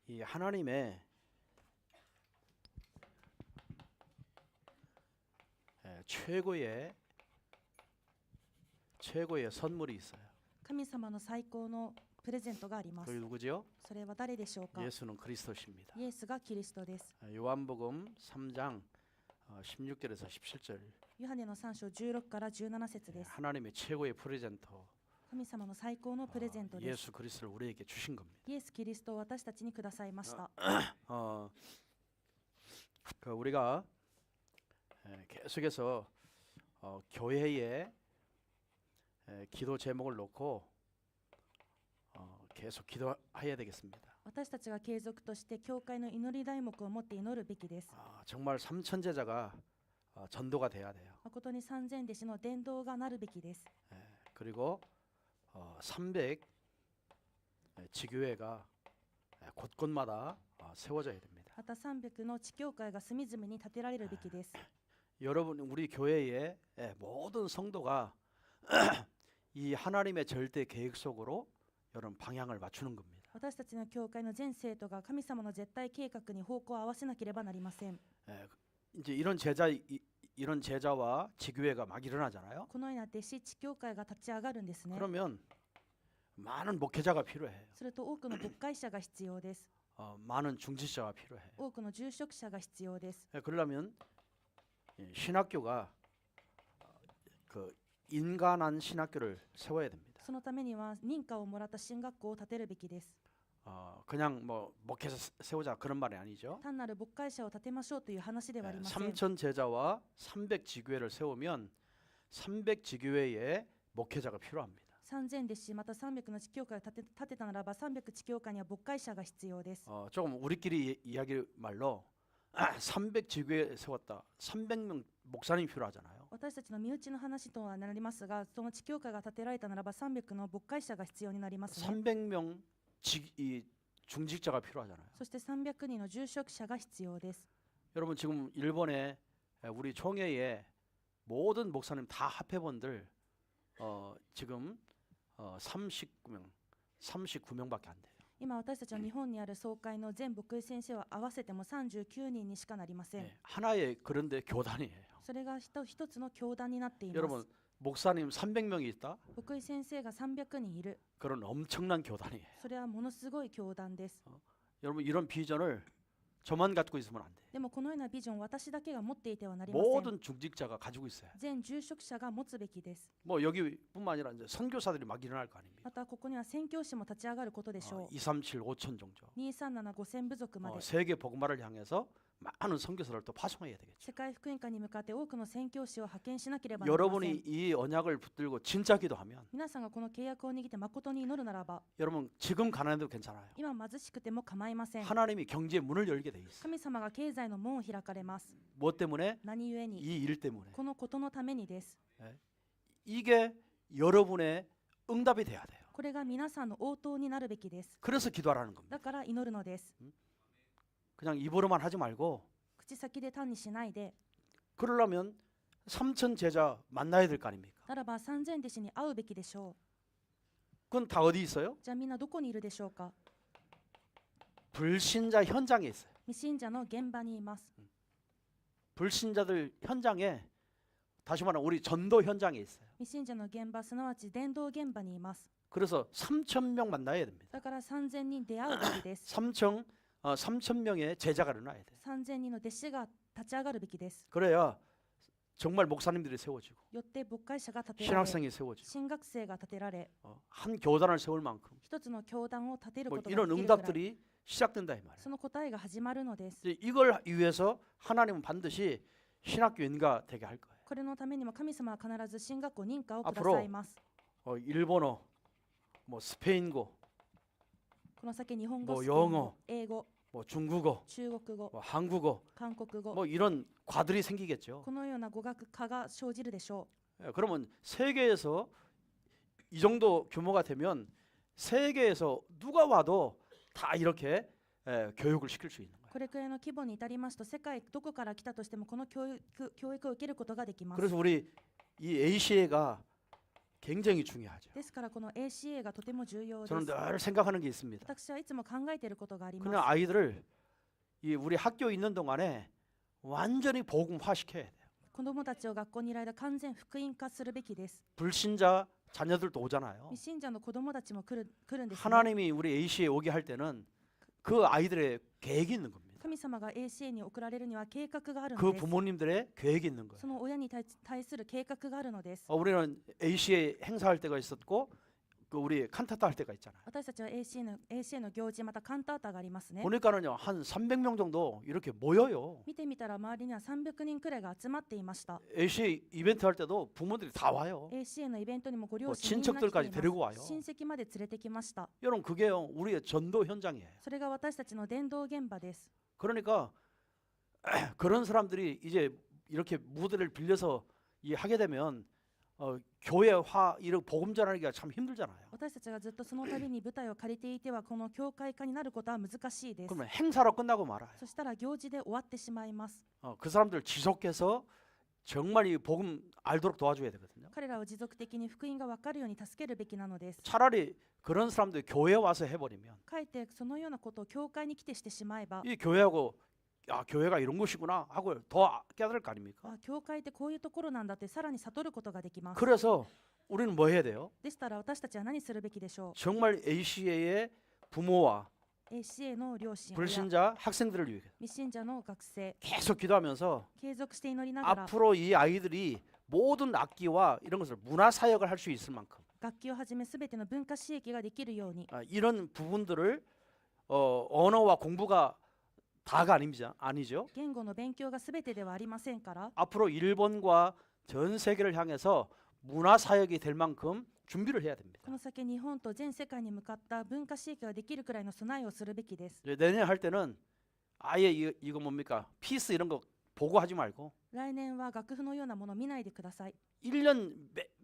이 하나님의 최고의 선물이 있어요. 神様の最高のプレゼントがありま 그게 す。 누구죠? それは誰でしょうか？ 예수는 그리스도십니다. イエスがキリストです。 요한복음 3장 16절에서 17절 ヨハネの3章16から17節です。 하나님의 최고의 프레젠터 神様の最高のプレゼントです。 예수 그리스도를 우리에게 주신 겁니다. イエス・キリストを私たちにくださいました。 우리가 계속해서 교회에 기도 제목을 놓고 계속 기도해야 되겠습니다. 私たちが継続として教会の祈り題目を持って祈るべきです。 정말 삼천제자가 전도가 돼야 돼요. 誠に三千弟子の伝道がなるべきです。 그리고 300 지교회가 곳곳마다 세워져야 됩니다. また300の地教会が隅々に建てられるべきです。 여러분 우리 교회의 모든 성도가 이 하나님의 절대 계획 속으로 여러분 방향을 맞추는 겁니다. 私たちの教会の全生徒が神様の絶対計画に方向を合わせなければなりません。 이제 이런 제자와 지교회가 막 일어나잖아요. このような弟子地教会が立ち上がるんですね。 그러면 많은 목회자가 필요해요. すると多くの牧会者が必要です。 많은 중지자가 필요해요. 多くの住職者が必要です。 그러려면 신학교가 그 인간한 신학교를 세워야 됩니다. そのためには認可をもらった進学校を建てるべきです。 그냥 뭐 목회자 세우자 그런 말이 아니죠. 単なる牧会者を立てましょうという話ではありません。 3천 제자와 300 지교회를 세우면 300 지교회에 목회자가 필요합니다. 3000弟子また300の地教会を建てたならば300地教会には牧会者が必要です。 조금 우리끼리 이야기 말로 300 지교회 세웠다. 300명 목사님이 필요하잖아요. 私たちの身内の話とはなりますが、その地教会が建てられたならば300の牧会者が必要になりますね。 300명 중직자가 필요하잖아요. そして300人の住職者が必要です。 여러분 지금 일본에 우리 총회에 모든 목사님 다 합해본들 지금 39명밖에 안 돼요. 今私たちの日本にある総会の全牧会先生は合わせても39人にしかなりません。 하나의 그런데 교단이에요. それが一つの教団になっていま 여러분 す。 목사님 300명이 있다? 牧会先生が300人いる。 그런 엄청난 교단이에요. それはものすごい教団です。 여러분 이런 비전을 저만 갖고 있으면 안 돼요. でもこのようなビジョンを私だけが持っていてはなりません。 모든 중직자가 가지고 있어요. 全住職者が持つべきです。 뭐 여기뿐만 아니라 이제 선교사들이 막 일어날 거 아닙니까? またここには宣教師も立ち上がることでしょう。 237 5천 정도. 237、5000部族まで。 세계 복음화를 향해서 많은 선교사를 또 파송해야 되겠죠. 世界福音化に向かって多くの宣教師を派遣しなければなりません。 여러분이 이 언약을 붙들고 진짜 기도하면 皆さんがこの契約を握って誠に祈るならば、 여러분 지금 가난해도 괜찮아요. 今貧しくても構いません。 하나님이 경제의 문을 열게 돼 있어요. 神様が経済の門を開かれます。 뭐 때문에? 何故に？ 이 일 때문에. このことのためにです。 이게 여러분의 응답이 돼야 돼요. これが皆さんの応答になるべきです。 그래서 기도하라는 겁니다. だから祈るのです。 그냥 입으로만 하지 말고 口先で単にしないで、 그러려면 3천 제자 만나야 될 거 아닙니까? ならば3000弟子に会うべきでしょ 그건 다 어디 있어요? う。じゃあみんなどこにいるでしょうか？ 불신자 현장에 있어요. 未信者の現場にいます。 불신자들 현장에 다시 말하면 우리 전도 현장에 있어요. 未信者の現場、すなわち伝道現場にいます。 그래서 3천 명 만나야 됩니다. だから3000人出会うべきです。 3천 명의 제자가 일어나야 돼요. 3000人の弟子が立ち上がるべきです。 그래야 정말 목사님들이 세워지고 よって牧会者が立てられ、 신학생이 세워지고 新学生が立てられ、 한 교단을 세울 만큼 一つの教団を立てる 뭐 ことが 이런 できるくらい、 응답들이 시작된다 이 말이에요. その答えが始まるのです。 이걸 위해서 하나님은 반드시 신학교 인가 되게 할 거예요. これのためにも神様は必ず進学校認可をくださいます。 일본어, 뭐 스페인고, この先日本語、 뭐 スペイン語 영어 、英語、 뭐 중국어, 中国語、 뭐 한국어, 韓国語、 뭐 이런 과들이 생기겠죠. このような語学科が生じるでしょ 그러면 세계에서 이 정도 규모가 되면 세계에서 누가 와도 다 이렇게 교육을 시킬 수 있는 거예요. う。これくらいの規模に至りますと、世界どこから来たとしてもこの教育を受けることができます。 그래서 우리 이 ACA가 굉장히 중요하죠. ですからこの ACA がとても重要です。 저는 늘 생각하는 게 있습니다. 私はいつも考えていることがあります。 그냥 아이들을 이 우리 학교에 있는 동안에 완전히 복음화 시켜야 돼요. 子供たちを学校にいる間完全福音化するべきです。 불신자 자녀들도 오잖아요. 未信者の子供たちも来るんですね。 하나님이 우리 A씨에 오게 할 때는 그 아이들의 계획이 있는 겁니다. 神様が ACA に送られるには計画があるの 그 です。 부모님들의 계획이 있는 거예요. その親に対する計画があるのです。 우리는 A씨에 행사할 때가 있었고 그 우리 칸타타 할 때가 있잖아요. 私たちは ACA の行事またカンタータがありますね。 보니까는요 한 300명 정도 이렇게 모여요. 見てみたら周りには300人くらいが集まっていました。 AC 이벤트 할 때도 부모들이 다 와요. ACA のイベントにもご両뭐親みんな来てい 친척들까지 ます。 데리고 와요. 親戚まで連れてきました。 여러분 그게요 우리의 전도 현장이에요. それが私たちの伝道現場です。 그러니까 그런 사람들이 이제 이렇게 무대를 빌려서 하게 되면 교회화 이런 복음 전하기가 참 힘들잖아요. 私たちがずっとその度に舞台を借りていてはこの教会化になることは難しいです。 그러면 행사로 끝나고 말아요. そしたら行事で終わってしまいます。 그 사람들 지속해서 정말 이 복음 알도록 도와줘야 되거든요. 彼らを持続的に福音が分かるように助けるべきなのです。 차라리 그런 사람들 교회 와서 해버리면 かえってそのようなことを教会に来てしてしまえば、 이 교회하고 교회가 이런 곳이구나 하고 더 깨달을 거 아닙니까? 教会ってこういうところなんだってさらに悟ることができます。 그래서 우리는 뭐 해야 돼요? でしたら私たちは何するべきでしょ 정말 ACA의 부모와 う。ACA の両親、親、 불신자 학생들을 위해 未信者の学生、 계속 기도하면서 継続して祈りながら 앞으로 이 아이들이 모든 악기와 이런 것을 문화 사역을 할 수 있을 만큼 楽器をはじめすべての文化刺激ができるように、 이런 부분들을 언어와 공부가 다가 아니죠. 言語の勉強がすべてではありませんから、 앞으로 일본과 전 세계를 향해서 문화 사역이 될 만큼 준비를 해야 됩니다. この先日本と全世界に向かった文化刺激ができるくらいの備えをするべきです。 내년에 할 때는 아예 이거 뭡니까? 피스 이런 거 보고 하지 말고 来年は楽譜のようなものを見ないでください。 1년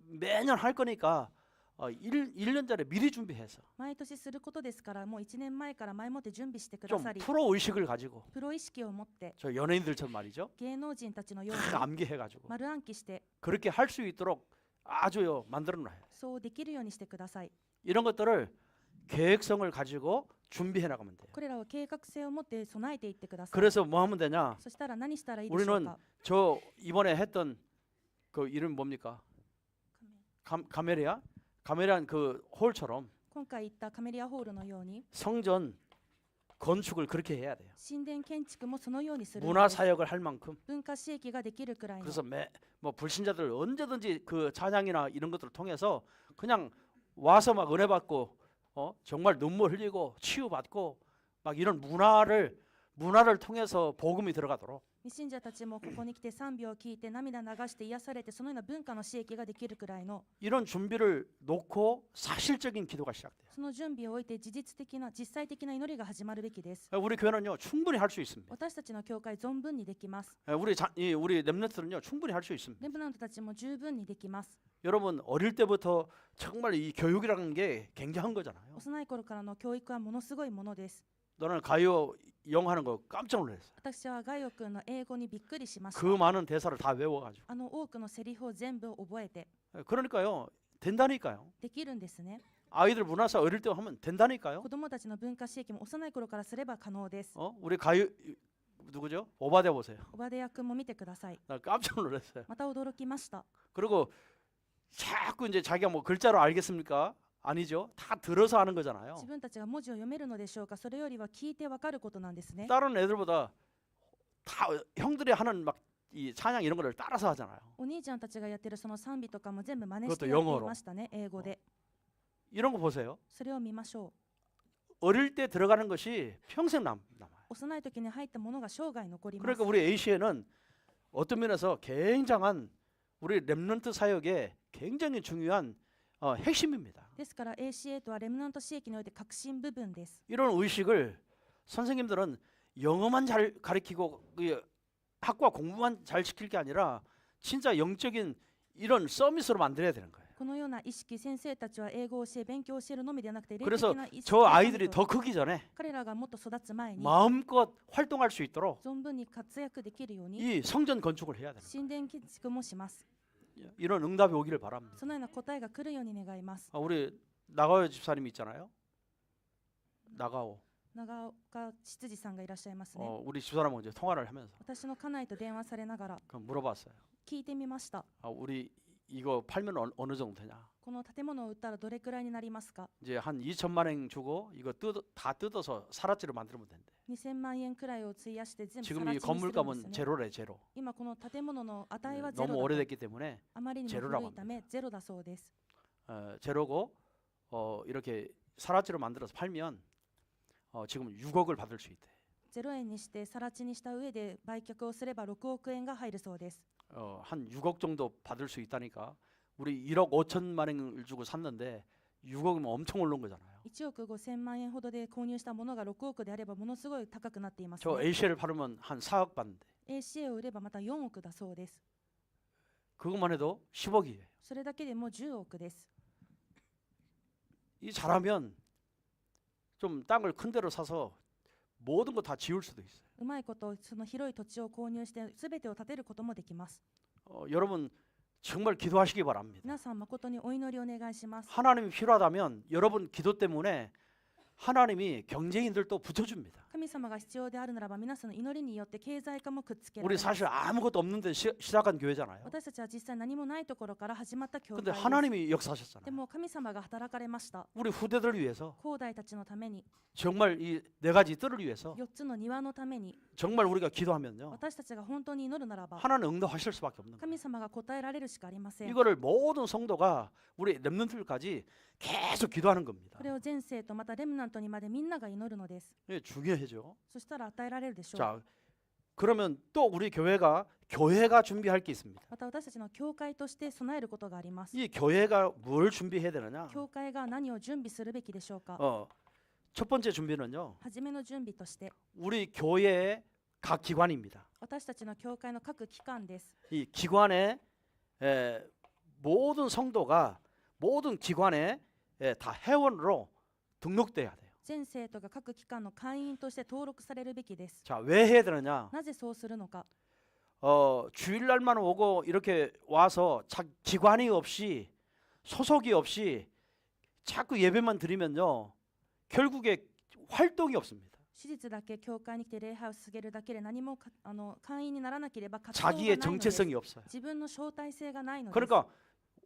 매년 할 거니까 1년 전에 미리 준비해서 毎年することですから、もう1年前から前もって準備してくだ 좀 さり、 프로 의식을 가지고 プロ意識を持って 저 연예인들처럼 말이죠. 芸能人たちのよう 다 に 암기해가지고 丸暗記して 그렇게 할 수 있도록 아주요 만들어놔요. そうできるようにしてください。 이런 것들을 계획성을 가지고 준비해 나가면 돼요. これらを計画性を持って備えていってください。 그래서 뭐 하면 되냐? そしたら何したらいいでしょう 우리는 か。 저 이번에 했던 그 이름 뭡니까? 가메리안 그 홀처럼 今回言ったカメリアホールのように 성전 건축을 그렇게 해야 돼요. 神殿建築もそのようにするの 문화 です。 사역을 할 만큼. 文化刺激ができるくらいの。 그래서 뭐 불신자들 언제든지 그 찬양이나 이런 것들을 통해서 그냥 와서 막 은혜 받고 정말 눈물 흘리고 치유 받고 막 이런 문화를 통해서 복음이 들어가도록 未信者たちもここに来て賛美を聞いて涙流して癒されて、そのような文化の刺激ができるくらいの 이런 준비를 놓고 사실적인 기도가 시작돼요. その準備を置いて実際的な祈りが始まるべきです。 우리 교회는요 충분히 할 수 있습니다. 私たちの教会存分にできます。 우리 렘넌트는요 충분히 할 수 있습니다. レブナントたちも十分にできます。 여러분 어릴 때부터 정말 이 교육이라는 게 굉장한 거잖아요. 幼い頃からの教育はものすごいものです。 너는 가요 영어 하는 거 깜짝 놀랐어요. 私はガイオ君の英語にびっくりしました。 그 많은 대사를 다 외워가지고. 多くのセリフを全部覚えて 그러니까요 된다니까요. できるんですね。 아이들 문화사 어릴 때 하면 된다니까요. 子供たちの文化刺激も幼い頃からすれば可能です。 우리 가요 누구죠? 오바데 보세요. オバデヤ君も見てください。 나 깜짝 놀랐어요. また驚きました。 그리고 자꾸 이제 자기가 뭐 글자로 알겠습니까? 아니죠. 다 들어서 하는 거잖아요. 自分たちが文字を読めるのでしょうか。それよりは聞いてわかることなんですね。 다른 애들보다 다 형들이 하는 막 이 찬양 이런 거를 따라서 하잖아요. お兄ちゃんたちがやってるその賛美とかも全部真似し 그것도 てやってい 영어로 ましたね、英語で。 이런 거 보세요. それを見ましょ 어릴 때 들어가는 것이 평생 남아요. う。幼い時に入ったものが生涯残ります。 그러니까 우리 AC에는 어떤 면에서 굉장한 우리 렘넌트 사역의 굉장히 중요한 핵심입니다. ですから ACA とはレムナント刺激において核心部分です。 이런 의식을 선생님들은 영어만 잘 가르치고 학과 공부만 잘 시킬 게 아니라 진짜 영적인 이런 서밋으로 만들어야 되는 거예요. このような意識、先生たちは英語を教え、勉強を教えるのみではなくて、霊的 그래서 な意識 저 を 아이들이 더 크기 전에 彼らがもっと育つ前に 마음껏 활동할 수 있도록 存分に活躍できるように 이 성전 건축을 해야 됩니다. 神殿建築もします。 이런 응답이 오기를 바랍니다. そのような答えが来るように願います。 우리 나가오 집사님 있잖아요. 나가오. 長岡執事さんがいらっしゃいますね。 우리 집사람하고 이제 통화를 하면서 私の家内と電話されながら 물어봤어요. 聞いてみました。 우리 이거 팔면 어느 정도 되냐? この建物を売ったらどれくらいになりますか？ 이제 한 2천만 원 주고 이거 다 뜯어서 사라지로 만들면 된대. 2000万円くらいを費やして全部 지금 更 이 地にするん 건물값은 ですね。 제로래 제로. 今この建物の値はゼ 너무 ロだと 오래됐기 때문에 あまりにも古いためゼロだそうです。 제로고 이렇게 사라지로 만들어서 팔면 지금 6억을 받을 수 있대. 0円にして更地にした上で売却をすれば6億円が入るそうです。 한 6억 정도 받을 수 있다니까. 우리 1억 5천만 원을 주고 샀는데 6억이면 엄청 오른 거잖아요. 1億5000万円ほどで購入したものが6億であればものすごい高くなっています、 저 ね。 ACL을 팔으면 한 4억 받는데. ACA を売ればまた4億だそうです。 그것만 해도 10억이에요. それだけでも10億です。 이 잘하면 좀 땅을 큰 데로 사서 모든 거 다 지을 수도 있어요. うまいことその広い土地を購入して全てを建てることもできます。 여러분 정말 기도하시기 바랍니다. 皆さん誠にお祈りお願いします。 하나님이 필요하다면 여러분 기도 때문에 하나님이 경쟁인들도 붙여줍니다. 神様が必要であるならば皆さんの祈りによって経済化もくっつけられ 우리 ます。 사실 아무것도 없는데 시작한 교회잖아요. 私たちは実際何もないところから始まった教会 근데 です。 하나님이 で 역사하셨잖아요. も神様が働かれました。 우리 후대들을 위해서 後代たちのために、 정말 이 네 가지 뜰을 위해서 4つの庭のために、 정말 우리가 기도하면요 私たちが本当に祈るならば 하나님 응답하실 수밖에 없는 거예요. 神様が答えられるしかありません。 이거를 모든 성도가 우리 렘넌트들까지 계속 기도하는 겁니다. これを全生とまたレムナントにまでみんなが祈るのです。 이게 중요해죠. そしたら与えられるでしょう。 자, 그러면 또 우리 교회가 준비할 게 있습니다. また私たちの教会として備えることがあります。 이 교회가 뭘 준비해야 되느냐? 教会が何を準備するべきでしょうか。 첫 번째 준비는요. 初めの準備として 우리 교회의 각 기관입니다. 私たちの教会の各機関です。 이 기관에 모든 성도가 모든 기관에 다 회원으로 등록돼야 돼요. 全生徒が各機関の会員として登録されるべきです。 자, 왜 해야 되느냐? なぜそうするのか。 주일날만 오고 이렇게 와서 기관이 없이 소속이 없이 자꾸 예배만 드리면요. 결국에 활동이 없습니다. 史実だけ教会に来て礼拝を捧げるだけで何も会員にならなければ活動がない 자기의 のです。 정체성이 없어요. 自分の招待性がないのです。 그러니까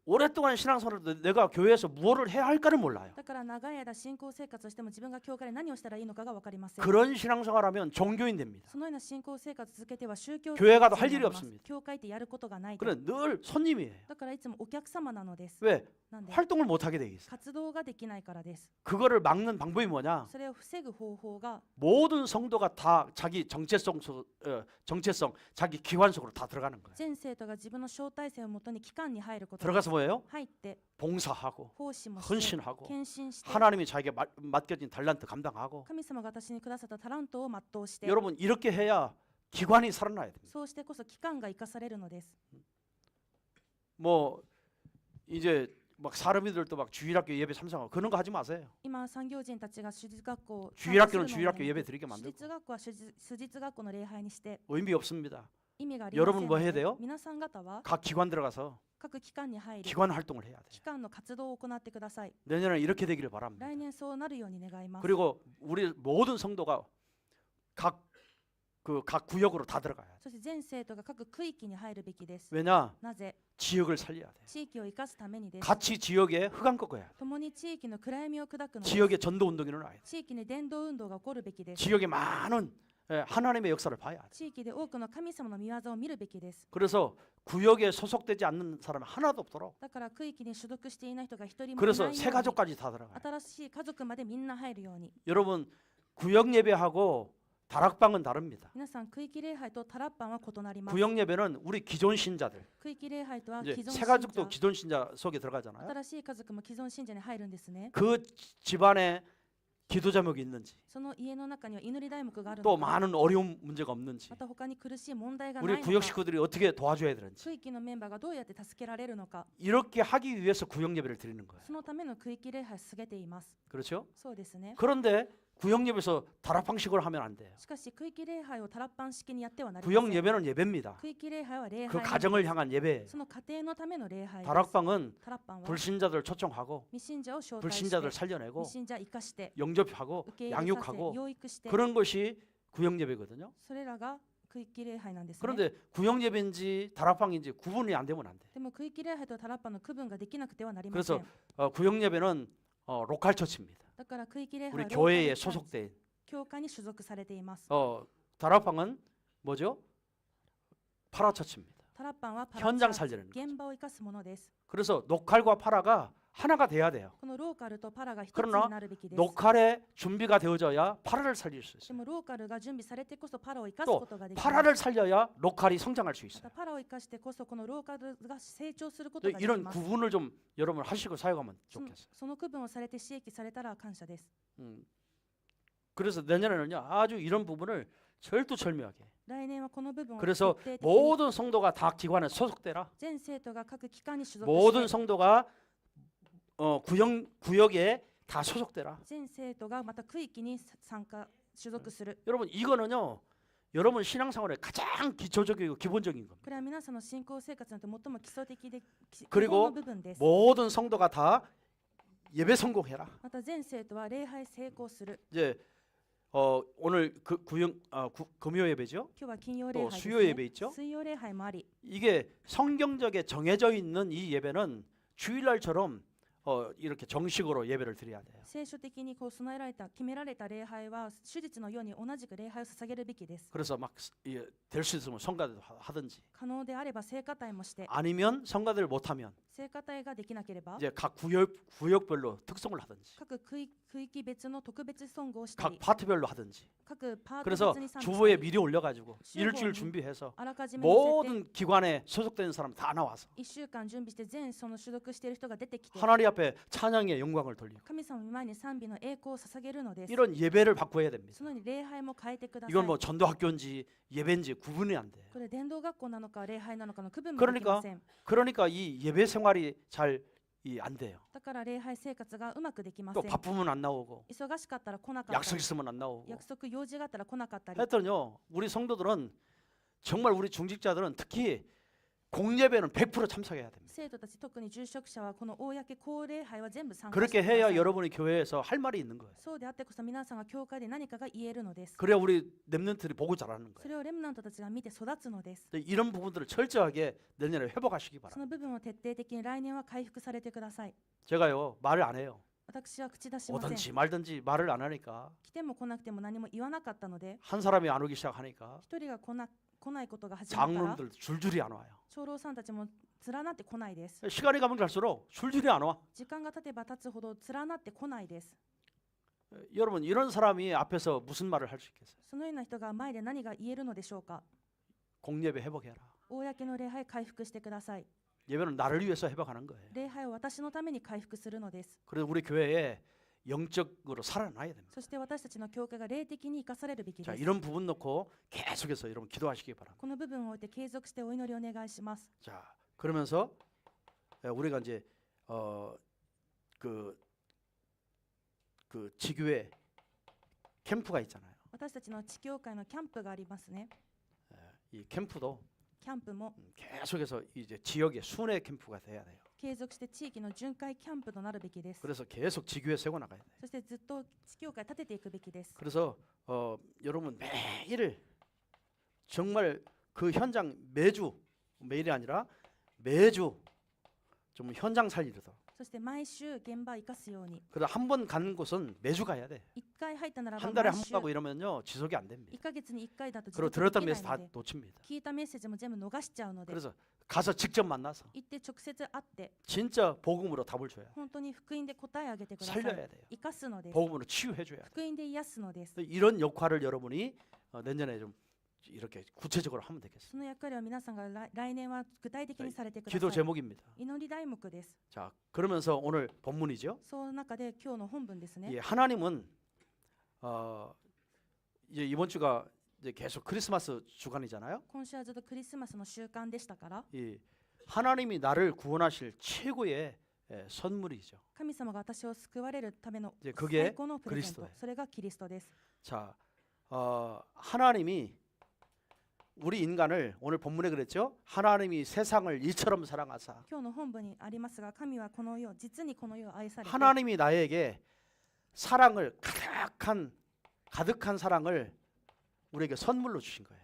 오랫동안 신앙생활을 내가 교회에서 무엇을 해야 할까를 몰라요. だから長い間信仰生活をしても自分が教会で何をしたらいいのかが分かりません。 그런 신앙생활하면 종교인 됩니다. そのような信仰生活を続けては宗教 교회 가도 生活 할 に 일이 なります。 없습니다. 教会ってやることがないと。 그래 늘 손님이에요. だからいつもお客様なのです。 왜? なんで 활동을 못 하게 돼 있어요. 活動ができないからです。 그거를 막는 방법이 뭐냐? それを防ぐ方法が 모든 성도가 다 자기 정체성, 자기 기관 속으로 다 들어가는 거예요. 全生徒が自分の招待性をもとに機関に入ることです。 들어가서 뭐예요? 入って 봉사하고 奉仕もして 헌신하고 献身して 하나님이 자기에게 맡겨진 달란트 감당하고 神様が私にくださったタラントを全うして 여러분 이렇게 해야 기관이 살아나야 됩니다. そうしてこそ機関が生かされるのです。 뭐 이제 막 사람들도 막 주일학교 예배 참석하고 그런 거 하지 마세요. 今産業人たちが主日学校を 주일학교는 参加するのを 주일학교 やめ 예배 て 드리게 主 만들고 日学校は主日学校の礼拝にして 의미 없습니다. 意味がありません 여러분 の 뭐 해야 で 돼요? 皆さん方は 각 기관 들어가서 各機関に入り 기관 활동을 해야 돼요. 機関の活動を行ってください。 내년에 이렇게 되기를 바랍니다. 来年そうなるように願います。 그리고 우리 모든 성도가 각 구역으로 다 들어가야 돼. そして全生徒が各区域に入るべきです。 왜냐? なぜ 지역을 살려야 돼. 地域を生かすためにです。 같이 지역에 흑암 꺾어야 돼. 共に地域の暗闇を砕くのです。 지역에 전도 운동이 일어나야 돼. 地域に伝道運動が起こるべきです。 지역에 많은 하나님의 역사를 봐야 돼. 地域で多くの神様の御業を見るべきです。 그래서 구역에 소속되지 않는 사람이 하나도 없도록 だから区域に所属していない人が一人もいない 그래서 よう 새 に 가족까지 다 들어가요. 新しい家族までみんな入るように。 여러분 구역 예배하고 다락방은 다릅니다. 皆さん区域礼拝とタラッパンは異なります。 구역 예배는 우리 기존 신자들 区域礼拝とは 이제 既存 새 信 가족도 者。 기존 신자 속에 들어가잖아요. 新しい家族も既存信者に入るんですね。 그 집안에 기도 제목이 있는지 その家の中には祈り題目がある 또 のか、 많은 어려운 문제가 없는지, また他に苦しい問題がな 우리 いの 구역 か、 식구들이 어떻게 도와줘야 되는지, 区域のメンバーがどうやって助けられるのか、 이렇게 하기 위해서 구역 예배를 드리는 거예요. そのための区域礼拝を捧げています。 그렇죠? そうですね。 그런데 구역 예배에서 다락방식으로 하면 안 돼요. しかし区域礼拝をタラッパン式にやってはなりま 구역 せん。 예배는 예배입니다. 区域礼拝は礼 그 拝な 가정을 のです 향한 예배예요. その家庭のための礼拝です。 다락방은 タラッパンは 불신자들 초청하고 未信者を招待して 불신자들 살려내고 未信者生かして 영접하고 受け入れさせ 양육하고 養育して 그런 것이 구역 예배거든요. それらが区域礼拝なんですね。 그런데 구역 예배인지 다락방인지 구분이 안 되면 안 돼. でも区域礼拝とタラッパンの区分ができなくてはなりませ 그래서 ん。 구역 예배는 로컬 처치입니다. だから区域礼拝 우리 は 교회에 소속된. 教会に所属されています。 다락방은 뭐죠? 파라 처치입니다. タラッパンはパラ 현장 チャー 살리는 거. 現場を生かすものです。 그래서 노칼과 파라가 하나가 돼야 돼요. このローカルとパラが一つ 그러나 になるべきです。 노칼의 준비가 되어져야 파라를 살릴 수 で 있어요. もローカルが準備されてこそパラを生かす 또 ことができます。 파라를 살려야 로칼이 성장할 수 ま 있어요. たパラを生かしてこそこのローカルが成長することができ 이런 ます。 구분을 좀 여러분 하시고 사용하면 その 좋겠어요. その区分をされて刺激されたら感謝です。 그래서 내년에는요 아주 이런 부분을 절두철미하게. 来年はこの部分を 그래서 徹底的に 모든 성도가 다 기관에 소속되라. 全生徒が各機関に所属 모든 して 성도가 구역에 다 소속되라. 全生徒がまた区域に参加所属する。 여러분 이거는요 여러분 신앙생활의 가장 기초적이고 기본적인 겁니다. これは皆さんの信仰生活にとって最も基礎的で基 그리고 本の部分です。 모든 성도가 다 예배 성공해라. また全生徒は礼拝成功する。 이제 오늘 금요 예배죠. 今日は金曜礼拝です 또 수요 예배 ね 있죠. 水曜礼拝もあり、 이게 성경적에 정해져 있는 이 예배는 주일날처럼 이렇게 정식으로 예배를 드려야 돼요. 聖書的にこう備えられた決められた礼拝は手術のように同じく礼拝を捧げるべきです。 그래서 막 될 수 있으면 성가대도 하든지 可能であれば聖歌隊もして、 아니면 성가대를 못하면 聖歌隊ができなければ 이제 각 구역별로 특성을 하든지 各区域別の特別ソングをした 각 り、 파트별로 하든지 各パート 그래서 別に賛美した 주보에 り、 미리 올려가지고 주보에 일주일 미- 준비해서 あらかじめ載せて 모든 기관에 소속된 사람 다 나와서 1週間準備して全その所属している人が出てきて 하나님 앞에 찬양의 영광을 돌리고 神様の前に賛美の栄光を捧げるのです。 이런 예배를 바꿔야 됩니다. そのように礼拝も変えてください。 이건 뭐 전도학교인지 예배인지 구분이 안 돼요. これ伝道学校なのか礼拝なのかの区分もできません。 그러니까 이 예배 생활이 잘 안 돼요. だから礼拝生活がうまくできませ 또 ん。 바쁘면 안 나오고 忙しかったら来なかった 약속 り、 있으면 안 나오고 約束用事があったら来なかったり、 하여튼요 우리 성도들은 정말 우리 중직자들은 특히 공예배는 100% 참석해야 됩니다. 生徒たち特に住職者はこの公公礼拝は全部参加し 그렇게 てくださ 해야 い。 여러분이 교회에서 할 말이 있는 거예요. そうであってこそ皆さんが教会で何かが言えるのです。 그래야 우리 랩런트들이 보고 자라는 そ 거예요. れをレムナントたちが見て育つのです。 이런 부분들을 철저하게 내년에 회복하시기 そ 바랍니다. の部分を徹底的に来年は回復されてください。 제가요 말을 안 해요. 私は口出しません。 오든지 말든지 말을 안 하니까 来ても来なくても何も言わなかったので、 한 사람이 안 오기 시작하니까 一人が来ないことが始まったら、 장로님들 줄줄이 안 와요. 長老さんたちも連なって来ないです。 시간이 가면 갈수록 줄줄이 안 와. 時間が経てば経つほど連なって来ないです。 여러분 이런 사람이 앞에서 무슨 말을 할 수 있겠어요? そのような人が前で何が言えるのでしょうか。 공예배 회복해라. 公の礼拝回復してください。 예배는 나를 위해서 회복하는 거예요. 礼拝を私のために回復するのです。 그래서 우리 교회에 영적으로 살아나야 됩니다. そして私たちの教会が霊的に生かされるべき 자 です。 이런 부분 놓고 계속해서 여러분 기도하시기 바랍니다. この部分を置いて継続してお祈りをお願いします。 자 그러면서 우리가 이제 그 지교회 캠프가 있잖아요. 私たちの地教会のキャンプがありますね。 이 캠프도 キャンプも 계속해서 이제 지역의 순회 캠프가 돼야 돼요. 継続して地域の巡回キャンプとなるべきです。 그래서 계속 지교회 세워 나가야 돼요. そしてずっと地教会立てていくべきです。 그래서 여러분 매일 정말 그 현장 매일이 아니라 매주 좀 현장 살리면서 そして毎週現場を生かすように。 그래서 한 번 가는 곳은 매주 가야 돼. 1回入ったならば 한 달에 毎 한 週 번 가고 이러면요 지속이 안 됩니다. 1ヶ月に1回だと持 그리고 続で 들었던 き 메시지 な 다 いので、 놓칩니다. 聞いたメッセージも全部逃しちゃうので、 그래서 가서 직접 만나서 行って直接会って 진짜 복음으로 답을 줘야 돼. 本当に福音で答え上げてください。 살려야 돼요. 生かすのです。 복음으로 치유해 줘야 돼. 福音で癒すのです。 이런 역할을 여러분이 내년에 좀 이렇게 구체적으로 하면 되겠습니다. その役割を皆さんが来年は具体的にされてくだ 기도 さい。 제목입니다. 祈り題目です。 자, 그러면서 오늘 본문이죠. その中で今日の本文ですね。 예, 하나님은 이제 이번 주가 이제 계속 크리스마스 주간이잖아요. 今週はずっとクリスマスの習慣でしたから、 이 하나님이 나를 구원하실 최고의 선물이죠. 神様が私を救われるための 이제 그게 最高のプレゼント 그리스도예요. 、それがキリストです。 자, 하나님이 우리 인간을 오늘 본문에 그랬죠. 하나님이 세상을 이처럼 사랑하사. 今日の本文にありますが、神はこの世、実にこの世を愛されて、 하나님이 나에게 사랑을 가득한 사랑을 우리에게 선물로 주신 거예요.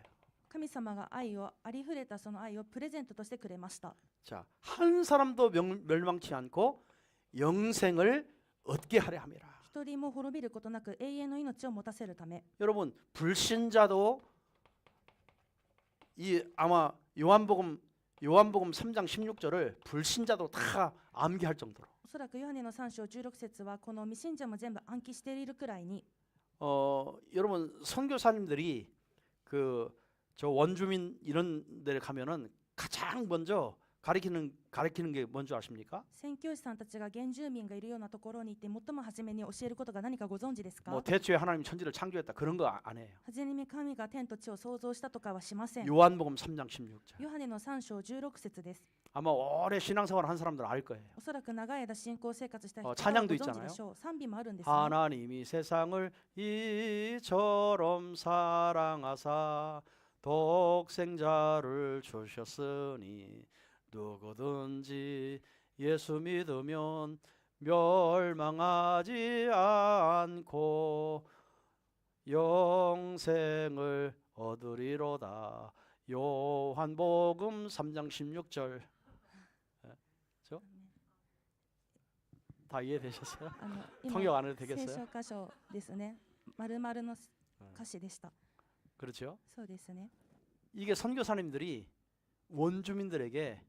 神様が愛をありふれたその愛をプレゼントとしてくれました。 자, 한 사람도 멸망치 않고 영생을 얻게 하려 함이라. 一人も滅びることなく永遠の命を持たせるため、 여러분, 불신자도 이 아마 요한복음 3장 16절을 불신자도 다 암기할 정도로. おそらくヨハネの3章16節はこの未信者も全部暗記しているくらいに、 여러분 선교사님들이 그 저 원주민 이런 데를 가면은 가장 먼저 가리키는 게 뭔지 아십니까? 宣教師さんたちが原住民がいるようなところに行って最も初めに教えることが何かご存知ですか？ 뭐 대초에 하나님 천지를 창조했다 그런 거 안 해요. 初めに神が天と地を創造したとかはしません。 요한복음 3장 16절. ヨハネの3章16節です。 아마 오래 신앙생활 한 사람들은 알 거예요. おそらく長い間信仰生活した人はご 찬양도 存知でしょう。賛美もあるんですね。 하나님이 세상을 이처럼 사랑하사 독생자를 주셨으니 누구든지 예수 믿으면 멸망하지 않고 영생을 얻으리로다. 요한복음 3장 16절. 다 이해되셨어요? 今 통역 안 해도 聖 되겠어요? 書箇所ですね。丸々の歌詞でした。 그렇죠? そうですね。 이게 선교사님들이 원주민들에게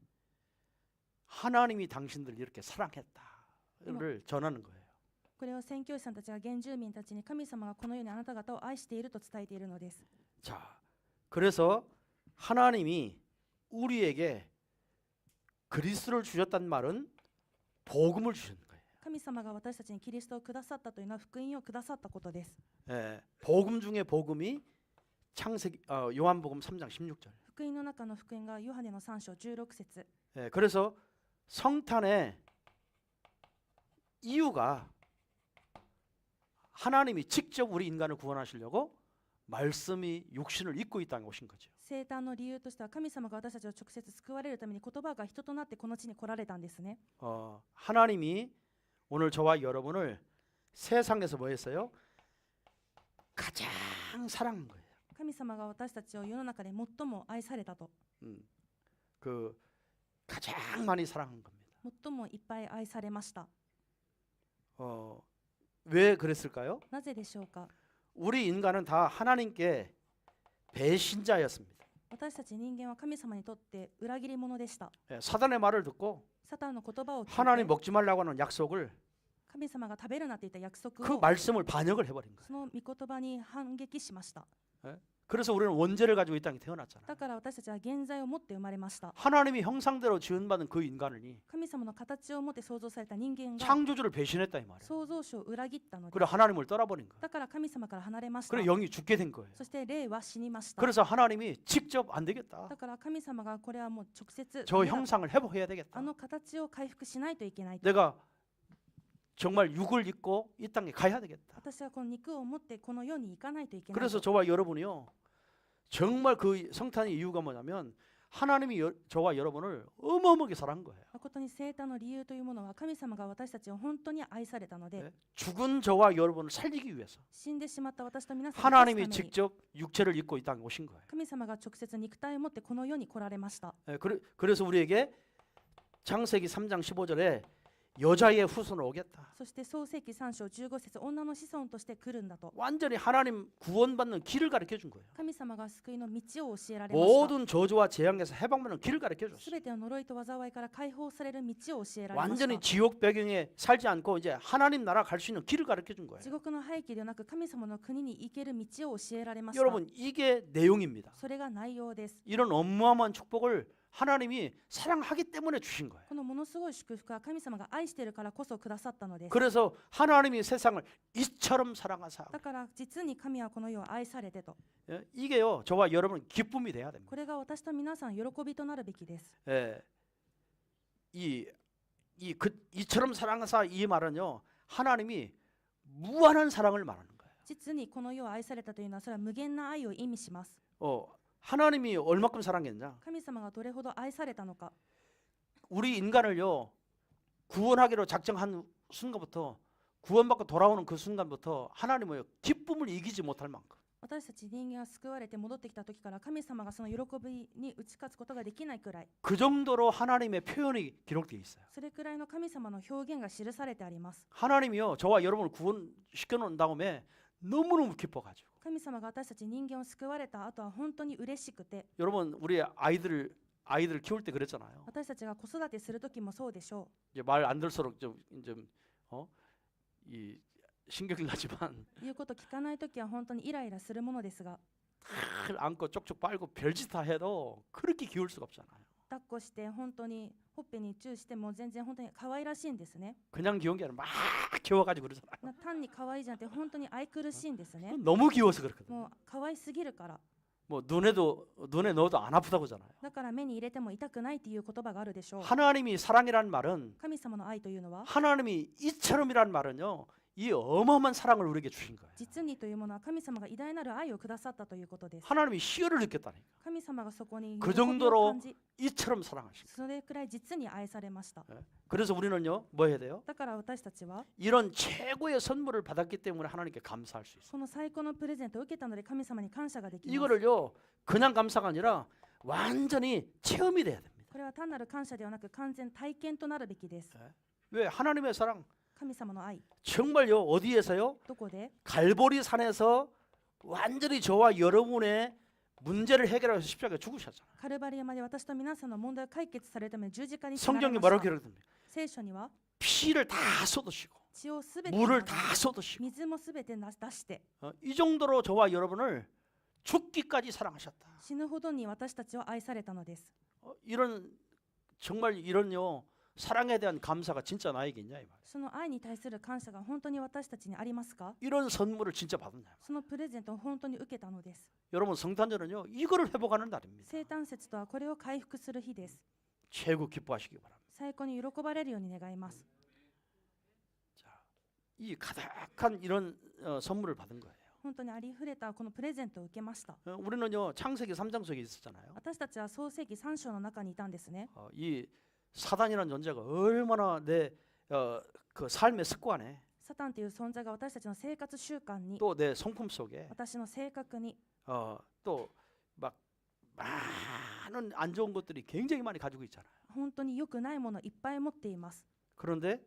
하나님이 당신들을 이렇게 사랑했다를 전하는 거예요. これを宣教師さんたちが原住民たちに神様がこのようにあなた方を愛していると伝えているのです。 자, 그래서 하나님이 우리에게 그리스도를 주셨단 말은 복음을 주신 거예요. 神様が私たちにキリストをくださったというのは福音をくださったことです。 복음 중에 복음이 요한복음 3장 16절. 福音の中の福音がヨハネの3章16節。 그래서 성탄의 이유가 하나님이 직접 우리 인간을 구원하시려고 말씀이 육신을 입고 이 땅에 오신 거죠. 生誕の理由としては神様が私たちを直接救われるために言葉が人となってこの地に来られたんですね。 하나님이 오늘 저와 여러분을 세상에서 뭐 했어요? 가장 사랑한 거예요. 神様が私たちを世の中で最も愛されたと、 그 가장 많이 사랑한 겁니다. 最もいっぱい愛されました。 왜 그랬을까요? なぜでしょうか？ 우리 인간은 다 하나님께 배신자였습니다. 私たち人間は神様にとって裏切り者でした。 사단의 말을 듣고 サタンの言葉を聞 하나님 いて 먹지 말라고 하는 약속을 神様が食べるなって言った約束 그 を 말씀을 반역을 해버린 거예요. その御言葉に反撃しました。 그래서 우리는 원죄를 가지고 이 땅에 태어났잖아요. だから私たちは現在を持って生まれました。 하나님이 형상대로 지은받은 그 인간이 神様の形を持って創造された人間が 창조주를 배신했다 이 말이에요. 創造主を裏切ったので 그래 하나님을 떠나버린 거예요. だから神様から離れました。 그래 영이 죽게 된 거예요. そして霊は死にました。 그래서 하나님이 직접 안 되겠다. だから神様がこれはもう直接 저 형상을 회복해야 あ 되겠다. の形を回復しないといけないと。 내가 정말 육을 입고 이 땅에 가야 되겠다. 私はこの肉を持ってこの世に行かないといけない 그래서 と。 저와 여러분이요 정말 그 성탄의 이유가 뭐냐면 하나님이 저와 여러분을 어마어마하게 사랑한 거예요. 誠に生誕の理由というものは神様が私たちを本当に愛されたので、 네? 죽은 저와 여러분을 살리기 위해서 死んでしまった私と皆さんを生かすた 하나님이 めに 직접 육체를 입고 이 땅에 오신 거예요. 神様が直接肉体を持ってこの世に来られました。 네, 그래서 우리에게 창세기 3장 15절에 여자의 후손으로 오겠다. そして創世記3章15節、女の子孫として来るんだと。 완전히 하나님 구원받는 길을 가르쳐 준 거예요. 神様が救いの道を教えられました。 모든 저주와 재앙에서 해방받는 길을 가르쳐 す 줬어요. べての呪いと災いから解放される道を教えられました。 완전히 지옥 배경에 살지 않고 이제 하나님 나라 갈 수 있는 길을 가르쳐 준 거예요. 地獄の廃棄ではなく神様の国に行ける道を教えられました。 여러분 이게 내용입니다. それが内容です。 이런 어마어마한 축복을 하나님이 사랑하기 때문에 주신 거예요. このものすごい祝福は神様が愛しているからこそくださったのです。 그래서 하나님이 세상을 이처럼 사랑하사. だから実に神はこの世を愛されてと。 예, 이게요 저와 여러분 기쁨이 돼야 됩니다. これが私と皆さん喜びとなるべきです。 예, 이처럼 사랑하사 이 말은요 하나님이 무한한 사랑을 말하는 거예요. 実にこの世を愛されたというのはそれは無限な愛を意味します。 하나님이 얼마큼 사랑했냐? 神様がどれほど愛されたのか。 우리 인간을요 구원하기로 작정한 순간부터 구원받고 돌아오는 그 순간부터 하나님은 기쁨을 이기지 못할 만큼 私たち人間が救われて戻ってきた時から神様がその喜びに打ち勝つことができないくらい、 그 정도로 하나님의 표현이 기록되어 있어요. それくらいの神様の表現が記されてあります。 하나님이요 저와 여러분을 구원시켜 놓은 다음에 너무너무 기뻐가지고 神様が私たち人間を救われた後は本当に嬉しくて、 여러분 우리 아이들 키울 때 그랬잖아요. 私たちが子育てする時もそうでしょ 이제 말 안 들을수록 이 신경이 나지만 う。言うこと聞かない時は本当にイライラするものですが、 늘 안고 쪽쪽 빨고 별짓 다 해도 그렇게 기울 수가 없잖아요. 抱っこして本当にほっぺにチューしても全然本当に可愛らしいんですね。 그냥 귀여운 게 아니라 막 귀여워가지고 그러잖아요. 単に可愛いじゃなくて本当に愛くるしいんですね。 너무 귀여워서 그렇거든요. もう可愛すぎるから。 뭐 눈에 넣어도 안 아프다고 하잖아요. だから目に入れても痛くないっていう言葉があるでしょう。 하나님이 사랑이라는 말은 神様の愛というのは 하나님이 이처럼이라는 말은요 이 어마어마한 사랑을 우리에게 주신 거예요. 実にというものは神様が偉大なる愛をくださったということです。 하나님이 희열을 느꼈다니까. 神様がそこに 그 喜びを 정도로 感じ、 이처럼 사랑하신 거예요. それくらい実に愛されました。 그래서 우리는요 뭐 해야 돼요? だから私たちは 이런 최고의 선물을 받았기 때문에 하나님께 감사할 수 있어요. この最高のプレゼントを受けたので神様に感謝ができます。 이거를요 그냥 감사가 아니라 완전히 체험이 돼야 됩니다. これは単なる感謝ではなく完全体験となるべきです。 왜? 하나님의 사랑 神様の愛、 정말요 어디에서요? どこで 갈보리 산에서 완전히 저와 여러분의 문제를 해결하셔서 십자가에 죽으셨잖아요. カルバリ山で私と皆さんの問題を解決されるために十字架に死なれ 성경에 まし 뭐라고 た。 기록됩니까? 聖書には 피를 다 쏟으시고 血をすべて 물을 다 쏟으시고 水もすべて出して 이 정도로 저와 여러분을 죽기까지 사랑하셨다. 死ぬほどに私たちを愛されたのです。 이런 정말 이런요 사랑에 대한 감사가 진짜 나에게 있냐 이 말. その愛に対する感謝が本当に私たちにありますか？ 이런 선물을 진짜 받았냐. そのプレゼントを本当に受けたのです。 여러분 성탄절은요 이거를 회복하는 날입니다. 生誕節とはこれを回復する日です。 최고 기뻐하시기 바랍니다. 最高に喜ばれるように願います。 이 가득한 이런 선물을 받은 거예요. 本当にありふれたこのプレゼントを受けました。 우리는요 창세기 3장 속에 있었잖아요. 私たちは創世記3章の中にいたんですね。 이 사단이라는 존재가 얼마나 내 그 삶의 습관에 サタンという存在が私たちの生活習慣に、 또 내 성품 속에 私の性格に、 또 막 많은 안 좋은 것들이 굉장히 많이 가지고 있잖아요. 本当に良くないものをいっぱい持っています。 그런데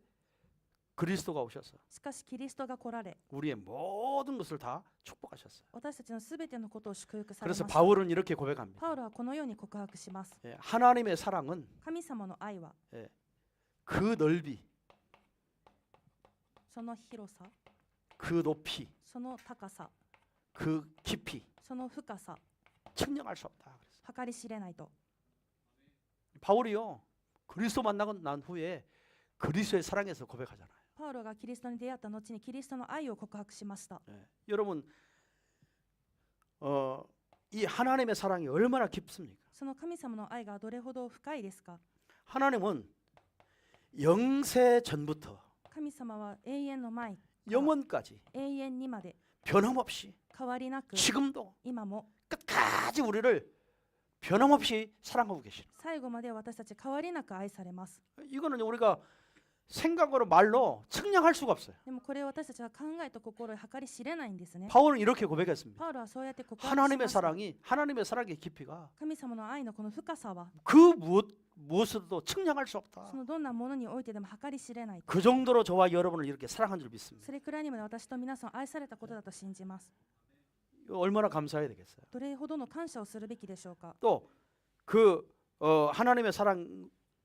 그리스도가 오셔서 しかしキリストが来られ、 우리의 모든 것을 다 축복하셨어요. 私たちのすべてのことを祝福されま 그래서 した。 바울은 이렇게 고백합니다. パウロはこのように告白します。 하나님의 사랑은 神様の愛は 그 넓이, その広さ、 그 높이, その高さ、 그 깊이 その深さ、 측량할 수 없다. 그래서 計り知れないと。 바울이요 그리스도 만나고 난 후에 그리스도의 사랑에서 고백하잖아요. パウロがキリストに出会った後にキリストの愛を告白しました。 여러분 이 하나님의 사랑이 얼마나 깊습니까? その神様の愛がどれほど深いですか？ 하나님은 영세 전부터 神様は永遠の前、 영원까지 永遠にまで 변함없이 変わりなく、 지금도 今も 끝까지 우리를 변함없이 사랑하고 계시는. 最後まで私たち変わりなく愛されます。 이거는 우리가 생각으로 말로 측량할 수가 없어요. でもこれを私たちは考えと心で計り知れないんですね。 바울은 이렇게 고백했습니다. パウロはそうやって告白し 하나님의 ました。 하나님의 사랑의 깊이가 神様の愛のこの深さは 그 무엇으로도 측량할 수 없다. そのどんなものにおいてでも計り知れない。 그 정도로 저와 여러분을 이렇게 사랑한 줄 믿습니다. それくらいにまで私と皆さん愛されたことだと信じます。 얼마나 감사해야 되겠어요. どれほどの感謝をするべきでしょうか。 또 그 하나님의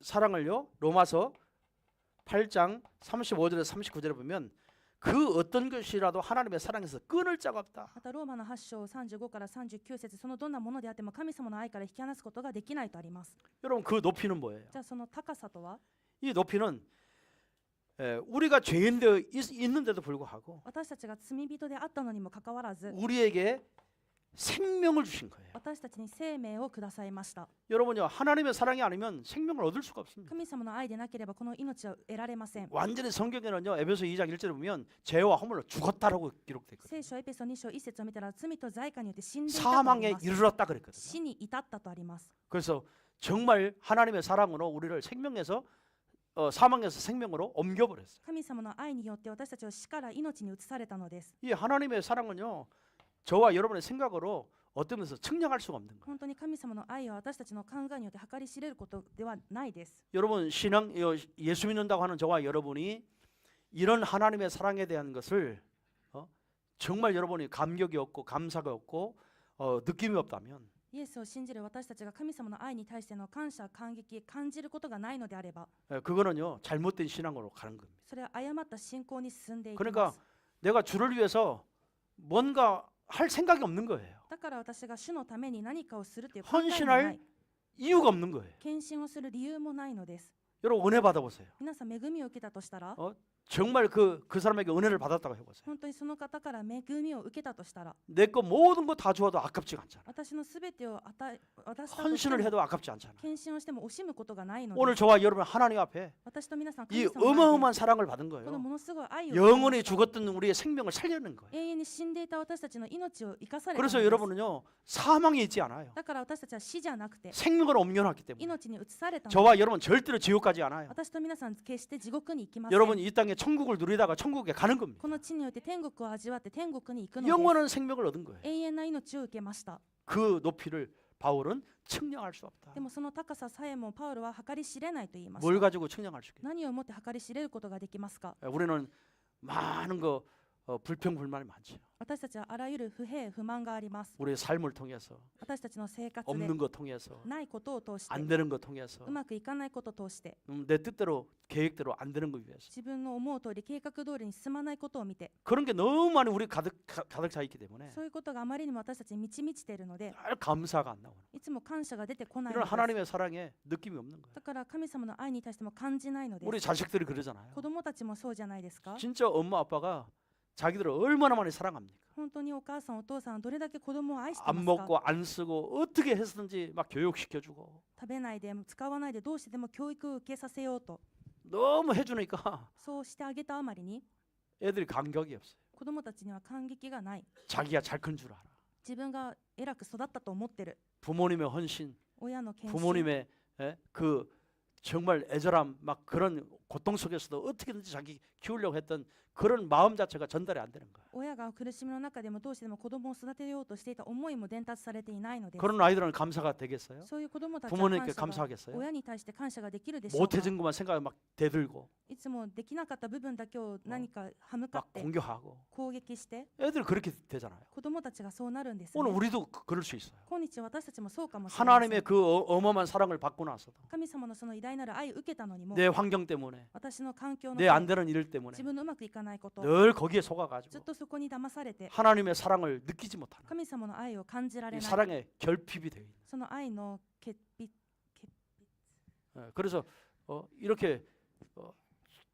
사랑을요 로마서 8장 35절에서 39절에 보면 그 어떤 것이라도 하나님의 사랑에서 끊을 자가 없다. またローマの8章35から39節、そのどんなものであっても神様の愛から引き離すことができないとあります。 여러분 그 높이는 뭐예요? じゃあその高さとは、 이 높이는 우리가 죄인 되어 있는데도 불구하고 私たちが罪人であったのにもかかわらず 우리에게 생명을 주신 거예요. 私たちに生命をくださいました。 여러분요, 하나님의 사랑이 아니면 생명을 얻을 수가 없습니다. 神様の愛でなければこの命を得られません。 완전히 성경에는요, 에베소 2장 1절에 보면 죄와 허물로 죽었다라고 기록되거든요. 聖書エペソ2章1節を見たら罪と罪過によって死んでいたとあり 사망에 ます。 이르렀다 그랬거든요. 死に至ったとあります。 그래서 정말 하나님의 사랑으로 우리를 생명에서 사망에서 생명으로 옮겨버렸어요. 神様の愛によって私たちを死から命に移されたのです。 이 하나님의 사랑은요, 저와 여러분의 생각으로 어떤 면에서 측량할 수가 없는 거예요. 本当に神様の愛は私たちの考えによって計り知れることではないです。 여러분 예수 믿는다고 하는 저와 여러분이 이런 하나님의 사랑에 대한 것을 정말 여러분이 감격이 없고 감사가 없고 느낌이 없다면 イエスを信じる私たちが神様の愛に対しての感謝、感激、感じることがないのであれば、 그거는요 잘못된 신앙으로 가는 겁니다. それは誤った信仰に進んでいき 그러니까 ます。 내가 주를 위해서 뭔가 할 생각이 없는 거예요. だから私が主のために何かをするという考えもな 헌신할 い。 이유가 없는 거예요. 献身をする理由もないのです。 여러분 은혜 받아보세요. 皆さん恵みを受けたとしたら、 정말 그 사람에게 은혜를 받았다고 해보세요. 本当にその方から恵みを受けたとしたら、 내 거 모든 거 다 주어도 아깝지가 않잖아. 私のすべてを渡したとして 헌신을 も 해도 아깝지 않잖아. 献身をしても惜しむことがないの 오늘 で、 저와 여러분 하나님 앞에 私と皆さん 이 神様の前で 어마어마한 사랑을 받은 この 거예요. ものすごい愛を 영원히 受けました。 죽었던 우리의 생명을 살려낸 거예요. 永遠に死んでいた私たちの命を生かされたの 그래서 です。 여러분은요 사망이 있지 않아요. だから私たちは死じゃなくて 생명을 옮겨놨기 때문에 命に移されたのです。 저와 여러분 절대로 지옥 가지 않아요. 私と皆さん決して地獄に行きません。 여러분 이 땅에 천국을 누리다가 천국에 가는 겁니다. この地において天国を味わって天国に行くのです。 영원한 생명을 얻은 거예요. 永遠な命を受けました。 그 높이를 바울은 측량할 수 없다. でもその高ささえもパウロは計り知れないと言いまし 뭘 た。 가지고 측량할 수 있겠어요? 何をもって計り知れることができますか。 우리는 많은 거 불평불만이 많죠. 私たちはあらゆる不平不満があります。 우리의 삶을 통해서 私たちの生活で 없는 것 통해서 ないことを通して 안 되는 것 통해서 うまくいかないことを通して 내 뜻대로 계획대로 안 되는 것 위해서 自分の思う通り計画通りに進まないことを見て 그런 게 너무 많이 우리 가득 차 있기 때문에 そういうことがあまりにも私たちに満ち満ちているので 잘 감사가 안 나오는 いつも感謝が出てこない 이런 のです。 하나님의 사랑에 느낌이 없는 거예요. だから神様の愛に対しても感じないので 우리 す。 자식들이 그러잖아요. 子供たちもそうじゃないですか。 진짜 엄마 아빠가 자기들을 얼마나 많이 사랑합니까? 本当にお母さんお父さんはどれだけ子供を愛してま 안 すか。 먹고 안 쓰고 어떻게 해서든지 막 교육시켜주고 食べないで使わないでどうしてでも教育を受けさせようと 너무 해주니까 そうしてあげたあまりに 애들이 감격이 없어요. 子供たちには感激がない。 자기가 잘 큰 줄 알아. 自分が偉く育ったと思ってる。 부모님의 헌신, 親の献身 부모님의 그 정말 애절함, 막 그런 고통 속에서도 어떻게든지 자기 키우려고 했던 그런 마음 자체가 전달이 안 되는 거야. 親が苦しみの中でもどうしてでも子供を育てようとしていた思いも伝達されていないのです。 그런 아이들은 감사가 되겠어요? そういう子供たちは 부모님께 感謝が 감사하겠어요? 親に対して感謝ができるでしょうか。 못해준 것만 생각하면 막 대들고 いつもできなかった部分だけを何か歯向か 막 って 공격하고 攻撃して 애들 그렇게 되잖아요. 子供たちがそうなるんです、ね。 오늘 우리도 그럴 수 있어요. 今日私たちもそうかもしれません。 하나님의 그 어마어마한 사랑을 받고 나서도 神様のその偉大なる愛を受けたのにも 내 환경 때문에 私の環境の 내 안 되는 일 때문에 自分のうまくいかないこと 늘 거기에 ずっ 속아가지고 とそこに騙されて 하나님의 사랑을 느끼지 못하는 神様の愛を感じられ 이 ない 사랑의 결핍이 되어 있는. その愛の欠乏 그래서 이렇게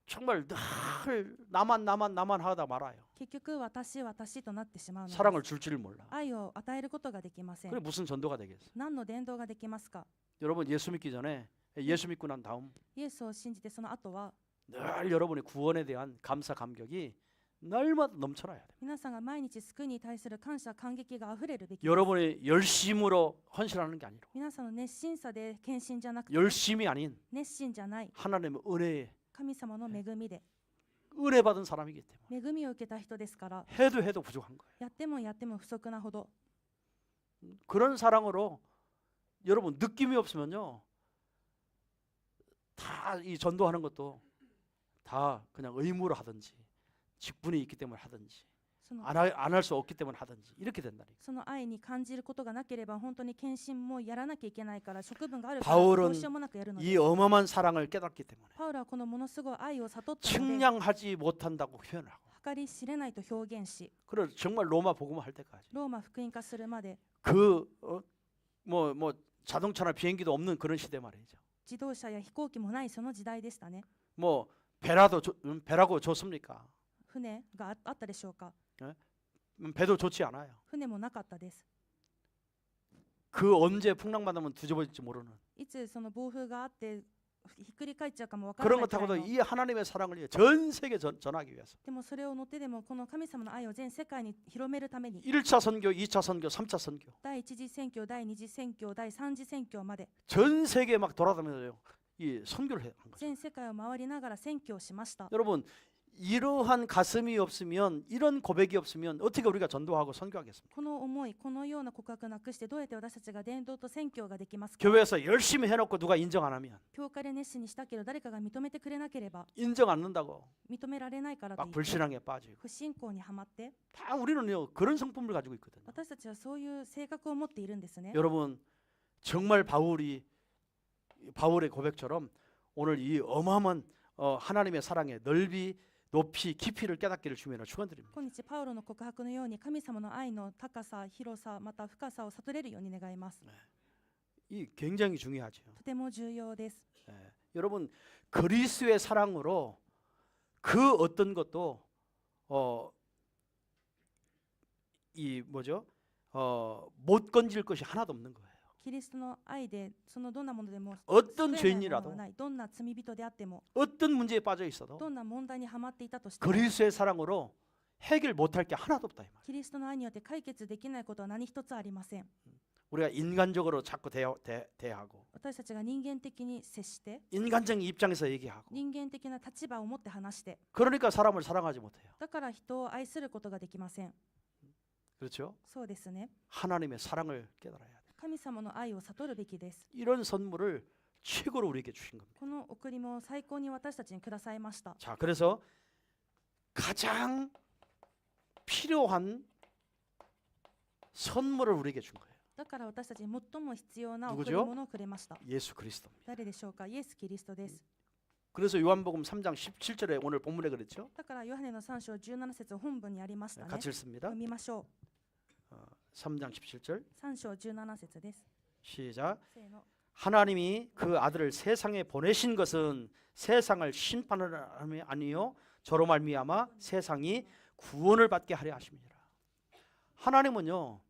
정말 늘 나만 하다 말아요. 結局私となってしまうのです。 사랑을 줄 줄을 몰라. 愛を与えることができません 그래 。 무슨 전도가 되겠어? 何の伝道ができますか。 여러분 예수 믿기 전에 예수 믿고 난 다음 イエスを信じてその後は 늘 여러분의 구원에 대한 감사 감격이 날마다 넘쳐나야 돼. 皆さんが毎日救いに対する感謝感激があふれるべきです。 여러분의 열심으로 헌신하는 게 아니라 皆さんの熱心さで献身じゃなくて 열심이 아닌 熱心じゃない 하나님의 은혜에 神様の恵みで 은혜 받은 사람이기 때문에 恵みを受けた人ですから 해도 부족한 거예요. やっても不足なほど 그런 사랑으로 여러분 느낌이 없으면요 다 이 전도하는 것도 다 그냥 의무로 하든지 직분이 있기 때문에 하든지 その 안 할 수 없기 때문에 하든지 이렇게 된다니까. その愛に感じることがなければ本当に献身もやらなきゃいけないから職分があるから 바울은 どうしようもなくやるの 이 で 어마어마한 사랑을 깨닫기 때문에 パウロはこのものすごい愛を悟ったので 측량하지 못한다고 표현하고 計り知れないと表現し、 그래 정말 로마 복음화 할 때까지 ローマ福音化するまで 그 뭐 자동차나 비행기도 없는 그런 시대 말이죠. 自動車や飛行機もないその時代でしたね。 뭐 배라고 좋습니까? 船があったでしょうか。 배도 좋지 않아요. 船もなかったです。 그 언제 풍랑 받으면 뒤집어질지 모르는 いつその暴風があってひっくり返っちゃうかもわから 그런 ない 것 くらい 타고도 の。 이 하나님의 사랑을 전 세계 전하기 위해서 でもそれを乗ってでもこの神様の愛を全世界に広めるために 1차 선교, 2차 선교, 3차 선교 第一次宣教、第二次宣教、第三次宣教まで 전 세계 막 돌아다니면서 이 선교를 한 거죠. 全世界を回りながら宣教をしました。 여러분 이러한 가슴이 없으면 이런 고백이 없으면 어떻게 우리가 전도하고 선교하겠습니까? この思い、このような告白をなくしてどうやって私たちが伝道と宣教ができますか。 교회에서 열심히 해놓고 누가 인정 안 하면 教会で熱心にしたけど誰かが認めてくれなければ 인정 안 한다고 認められないからと 막 いって 불신앙에 빠지고 不信仰にはまって 다 우리는요 그런 성품을 가지고 있거든요. 私たちはそういう性格を持っているんですね。 여러분 정말 바울의 고백처럼 오늘 이 어마어마한 하나님의 사랑의 넓이, 높이, 깊이를 깨닫기를 주님으로 축원드립니다. 今日パウロの告白のように神様の愛の高さ、広さ、また深さを悟れるように願います。 이 굉장히 중요하죠. とても重要です。 여러분 그리스도의 사랑으로 그 어떤 것도 이 뭐죠? 못 건질 것이 하나도 없는 거예요. キリストの愛でそのどんなものでも 어떤 救えないもの 죄인이라도 はない。どんな罪人であっても 어떤 문제에 빠져 있어도 どんな問題にはまっていたとしても 그리스도의 사랑으로 해결 못할 게 하나도 없다 이 말. キリストの愛によって解決できないことは何一つありません。 우리가 인간적으로 자꾸 대하고 私たちが人間的に接して 인간적인 입장에서 얘기하고 人間的な立場を持って話して 그러니까 사람을 사랑하지 못해요. だから人を愛することができません。 그렇죠? そうですね。 하나님의 사랑을 깨달아야 돼. 神様の愛を悟るべきです。 이런 선물을 최고로 우리에게 주신 겁니다. この贈り物を最高に私たちにくださいました。 자, 그래서 가장 필요한 선물을 우리에게 준 거예요. だから私たちに最も必要な贈 누구죠 り物をくれました。 예수 그리스도입니다. 誰でしょうか。イエス・キリストです。 그래서 요한복음 3장 17절에 오늘 본문에 그랬죠? だからヨハネの3章17節本文にありましたね。 같이 읽습니다. 読みましょ 3장 17절 う。3章17節です。 시작. せーの。 하나님이 그 아들을 세상에 보내신 것은 세상을 심판함이 아니요 저로 말미암아 세상이 구원을 받게 하려 하십니다. 하나님은요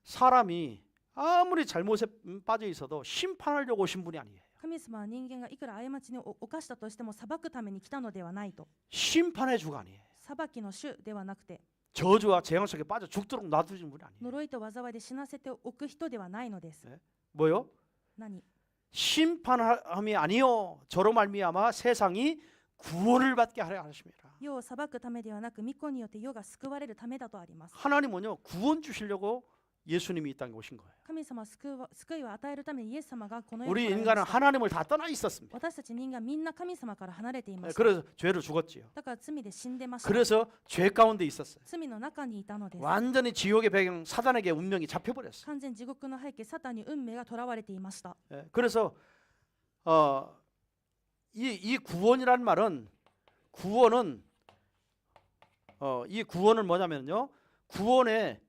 사람이 아무리 잘못에 빠져 있어도 심판하려고 오신 분이 아니에요. 神様は人間がいくら過ちに犯したとしても裁くために来たのではないと。 심판의 주가 아니에요. 裁きの主ではなくて 저주와 재앙 속에 빠져 죽도록 놔두신 분이 아니에요. 呪いと災いで死なせておく人ではないのです。 뭐요? 何？ 심판함이 아니요 저로 말미암아 세상이 구원을 받게 하려 하십니다. 世を裁くためではなく御子によって世が救われるためだとあります。 하나님은요 구원 주시려고 예수님이 이 땅에 오신 거예요. 神様は救いを与えるためにイエス様がこの世 우리 に来られま 인간은 した。 하나님을 다 떠나 있었습니다. 私たち人間みんな神様から離れていました。 그래서 죄로 죽었지요. だから罪で死んでました。 그래서 죄 가운데 있었어요. 罪の中にいたのです。 완전히 지옥의 배경 사단에게 운명이 잡혀버렸어요. 完全地獄の背景サタンに運命が囚われていました。 그래서 이 구원이란 말은 이 구원은 뭐냐면요. 구원의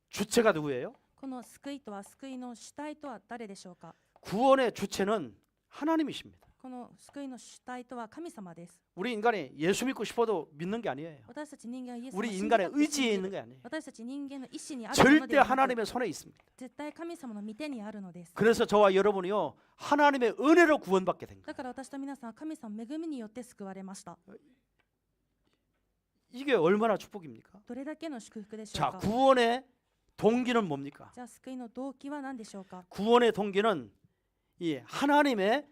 주체가 누구예요? この救いとは救いの主体とは誰でしょうか。 구원의 주체는 하나님이십니다. この救いの主体とは神様です。 우리 인간이 예수 믿고 싶어도 믿는 게 아니에요. 私たち人間はイエス様を 우리 信じ 인간의 なくて信 의지에 じ 있는 る。 게 아니에요. 私たち人間の意志にあるもの 절대 ではなく 하나님의 손에 있습니다. 絶対神様の御手にあるのです。 그래서 저와 여러분이요 하나님의 은혜로 구원받게 된 거예요. だから私と皆さんは神様の恵みによって救われました。 이게 얼마나 축복입니까? どれだけの祝福でしょう 자, か。 구원의 동기는 뭡니까? じゃあ救いの動機は何でしょうか。 구원의 동기는 이 하나님의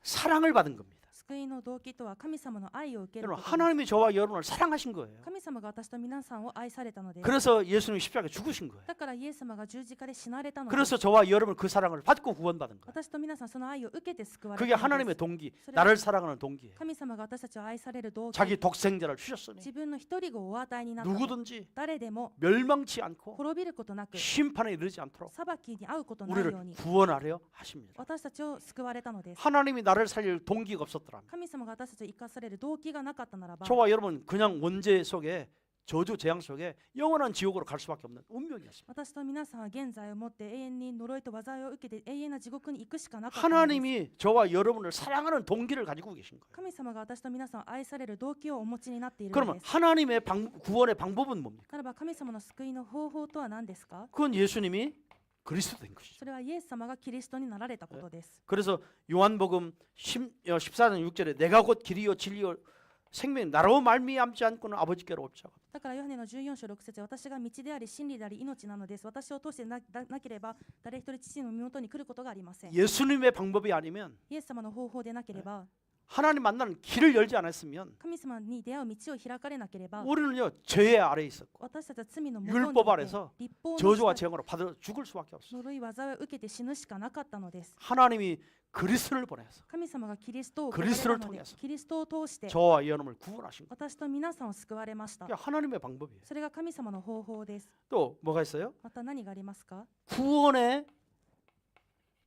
사랑을 받은 겁니다. 救いの動機とは神様の愛を受ける 여러분 ことです。 하나님이 저와 여러분을 사랑하신 거예요. 神様が私と皆さんを愛されたのです。 그래서 예수님이 십자가에 죽으신 거예요. だからイエス様が十字架で死なれたのです。 그래서 저와 여러분 그 사랑을 받고 구원받은 거예요. 私と皆さんその愛を受けて救われ 그게 たので 하나님의 す。 동기, 그래. 나를 사랑하는 동기예요. 神様が私たちを愛される動機、 자기 독생자를 주셨으니 自分の一人子をお与えになったの。 누구든지 誰でも 멸망치 않고 滅びることなく、 심판에 이르지 않도록 裁きに遭うことないよう 우리를 に、 구원하려 하십니다. 私たちを救われたのです。 하나님이 나를 살릴 동기가 없었더라면 없더랍니다. 神様が私たちを生かされる動機がなかったならば、 저와 여러분 그냥 원죄 속에 저주 재앙 속에 영원한 지옥으로 갈 수밖에 없는 운명이었습니다. 私と皆さんは現在をもって永遠に呪いと災いを受けて永遠な地獄に行くしかなかったのです。 하나님이 저와 여러분을 사랑하는 동기를 가지고 계신 거예요. 神様が私と皆さんを愛される動機をお持ちになっているの 그러면 です。 하나님의 구원의 방법은 뭡니까? ならば神様の救いの方法とは何ですか？ 그건 예수님이 그리스도인 것이죠. それはイエス様がキリストになられたことです。 그래서 요한복음 14장 6절에 내가 곧 길이요 진리요 생명 나로 말미암지 않고는 아버지께로 올 자가. だからヨハネの14章6節、私が道であり真理であり命なのです。私を通してなければ誰一人父の身元に来ることがありません。 예수님의 방법이 아니면 イエス様の方法でなければ、 하나님 만나는 길을 열지 않았으면 神様に出会う道を開かれなければ、 우리는요 죄의 아래에 있었고 私たちは罪の元にいて 율법 아래서 立法の 저주와 下 재앙으로 받아 죽을 수밖에 없어요. 呪い災いを受けて死ぬしかなかったのです。 하나님이 그리스도를 보내서 神様がキリストを送られ 그리스도를 たので 통해서 キリストを通して 저와 여러분을 구원하신 거예요. 私と皆さんを救われました。 그게 하나님의 방법이에요. それが神様の方法です。 또 뭐가 있어요? また何がありますか？ 구원의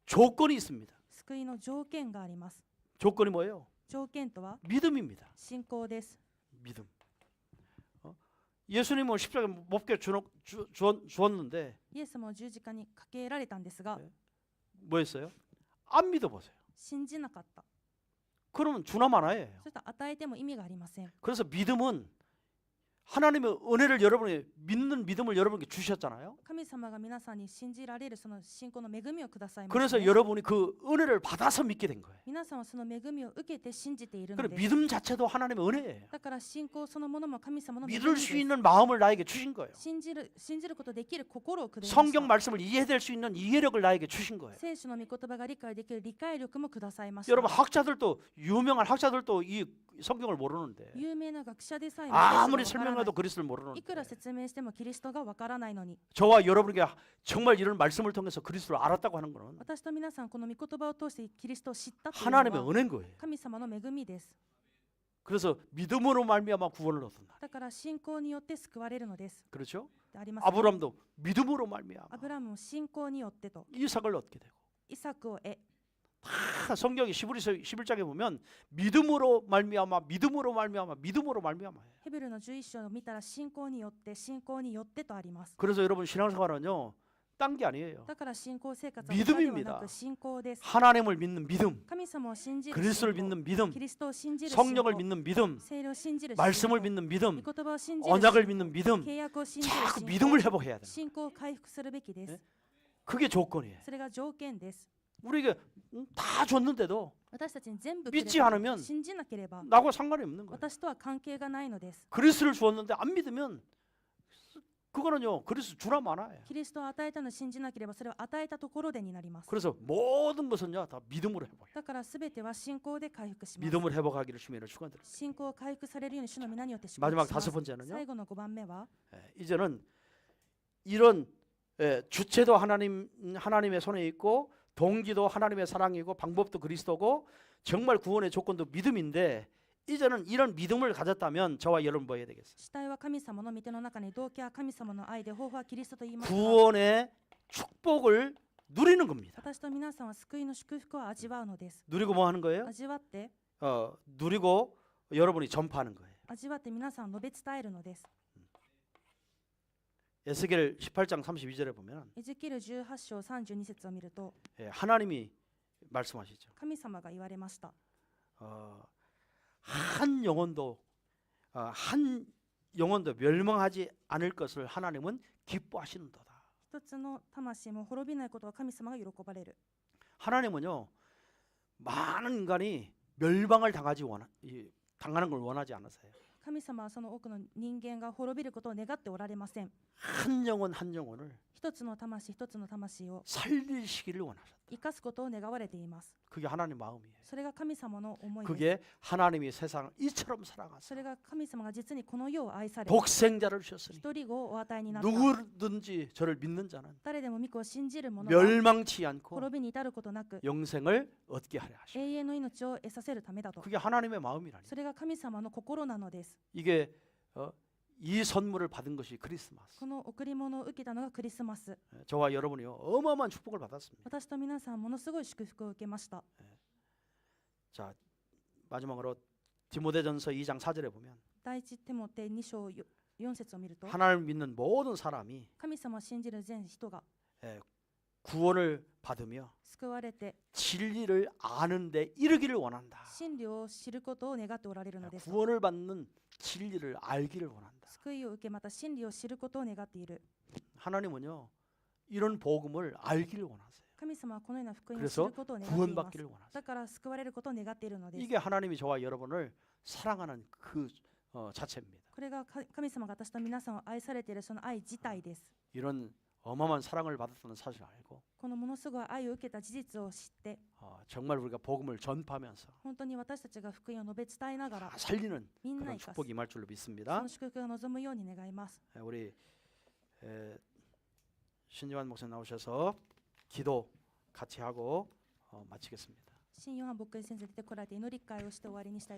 조건이 있습니다. 救いの条件があります。 조건이 뭐예요? 条件とは 믿음입니다. 信仰です。 믿음. 예수님은 십자가에 못 주었는데 イエス様を十字架にかけられたんですが、 뭐였어요? 안 믿어보세요. 信じなかった。 그러면 주나 마나예요. そしたら与えても意味がありません。 그래서 믿음은 하나님의 은혜를 여러분이 믿는 믿음을 여러분께 주셨잖아요. 神様が皆さんに信じられるその信仰の恵みをくださいました 그래서 ね。 여러분이 그 은혜를 받아서 믿게 된 거예요. 皆さんはその恵みを受けて信じているの 그리고 です。 믿음 자체도 하나님의 은혜예요. だから信仰そのものも神様の恵みで 믿을 す。 수 있는 마음을 나에게 주신 거예요. 信じることできる心をくださいま 성경 した。 말씀을 이해될 수 있는 이해력을 나에게 주신 거예요. 聖書の御言葉が理解できる理解力もくださいました。 여러분 학자들도 유명한 학자들도 이 성경을 모르는데 有名な学者でさえも 아무리 聖書がわからない 설명해도 그리스도를 모르는데 いくら説明してもキリストがわからないのに、 저와 여러분에게 정말 이런 말씀을 통해서 그리스도를 알았다고 하는 것은 私と皆さんこの御言葉を通してキリストを知ったという 하나님의 のは 은혜인 거예요. 神様の恵みです。 그래서 믿음으로 말미암아 구원을 얻는다. だから信仰によって救われるのです。 그렇죠? でありますね。 아브라함도 믿음으로 말미암아 アブラムも信仰によってと 이삭을 얻게 되고 イサクを得、 다 성경이 히브리서 11장에 보면 믿음으로 말미암아 믿음으로 말미암아 믿음으로 말미암아. ヘブルの11章を見たら信仰によって信仰によってとあります。 그래서 여러분 신앙생활은요 딴 게 아니에요. だから信仰生活は 믿음입니다. 他ではなく信仰です。 하나님을 믿는 믿음, 神様を信じる 그리스도를 信仰、 믿는 믿음, キリストを信じる信 성령을 仰、 믿는 믿음, 聖霊を信じる信仰、 말씀을 믿는 御 믿음, 言葉を信じる信 언약을 仰、 믿는 믿음, 契約を信じる 자꾸 信 믿음을 仰、 회복해야 돼요. 信仰を回復するべきです。 네? 그게 조건이에요. それが条件です。 우리에게 다 줬는데도 私たちに全部くれ 믿지 た 않으면 信じなければ 나하고 상관이 없는 거예요. 私とは関係がないのです。 그리스도를 주었는데 안 믿으면 그거는요 그리스도 주나 마나예요. キリストを与えたのを信じなければそれは与えたところでになります。 그래서 모든 것은요 다 믿음으로 회복해요. だからすべては信仰で回復します。 믿음을 회복하기를 주님의 축원드립니다. 信仰を回復されるように主の皆によって祝福し 마지막 ま 다섯 す。 번째는요. 最後の5番目は 이제는 이런 주체도 하나님의 손에 있고 동기도 하나님의 사랑이고 방법도 그리스도고 정말 구원의 조건도 믿음인데 이제는 이런 믿음을 가졌다면 저와 여러분 뭐 해야 되겠어요? 主体は神様の御手の中に動機は神様の愛で方法はキリストと言いますが、 구원의 축복을 누리는 겁니다. 私と皆さんは救いの祝福を味わうのです。 누리고 뭐 하는 거예요? 味わって 누리고 여러분이 전파하는 거예요. 味わって皆さん述べ伝えるのです。 에스겔 18장 32절에 보면 エゼキエル18章32節を見ると 하나님이 말씀하시죠. 神様が言われました。 한 영혼도 멸망하지 않을 것을 하나님은 기뻐하시는도다. 一つの魂も滅びないことは神様が喜ばれる。 하나님은요 많은 인간이 멸망을 당하는 걸 원하지 않으세요. 神様はその多くの人間が滅びることを願っておられません。 한 영혼 한 영혼을 一つの魂一つの魂を 살리시기를 원하셨다. 生かすことを願われています。 그게 하나님 마음이에요. それが神様の思いです。 그게 하나님이 세상을 이처럼 そ 사랑하사 れが神様が実にこの世を愛され、 독생자를 주셨으니 一人子をお与えになった。 누구든지 저를 믿는 자는 誰でも御子を信じる者は 멸망치 않고 滅びに至ることなく 영생을 얻게 하려 하시고 永遠の命を得させるためだと。 그게 하나님의 마음이라니. それが神様の心なのです。 이게 이 선물을 받은 것이 크리스마스. この贈り物を受けたのがクリスマス。 저와 여러분이요 어마어마한 축복을 받았습니다. 私と皆さんものすごい祝福を受けました。 자 마지막으로 디모데전서 2장 4절에 보면 第一テモテ2章4節を見ると、 하나님을 믿는 모든 사람이 神様を信じる全人が 구원을 받으며 救われて 진리를 아는데 이르기를 원한다. 真理を知ることを願っておられるのです。 구원을 받는 진리를 알기를 원한다. 救いを受け、また真理を知ることを願っている。 하나님은요 이런 복음을 알기를 원하세요. 神様はこのような福音を知 그래서 ることを願っています。 구원받기를 원하세요. だから救われることを願っているのです。 이게 하나님이 저와 여러분을 사랑하는 그 자체입니다. これが神様が私と皆さんを愛されているその愛自体です。 이런 어마어마한 사랑을 받았다는 사실을 알고 このものすごい愛を受けた事実を知って、 정말 우리가 복음을 전파하면서 本当に私たちが福音を述べ伝えながら 살리는 みんな 그런 生かす、 축복이 임할 줄로 そ 믿습니다. の祝福が望むように願います。 우리 신요한 목사님 나오셔서 기도 같이 하고 마치겠습니다. 新ヨハン牧師先生出てこられて祈り会をして終わりにしたい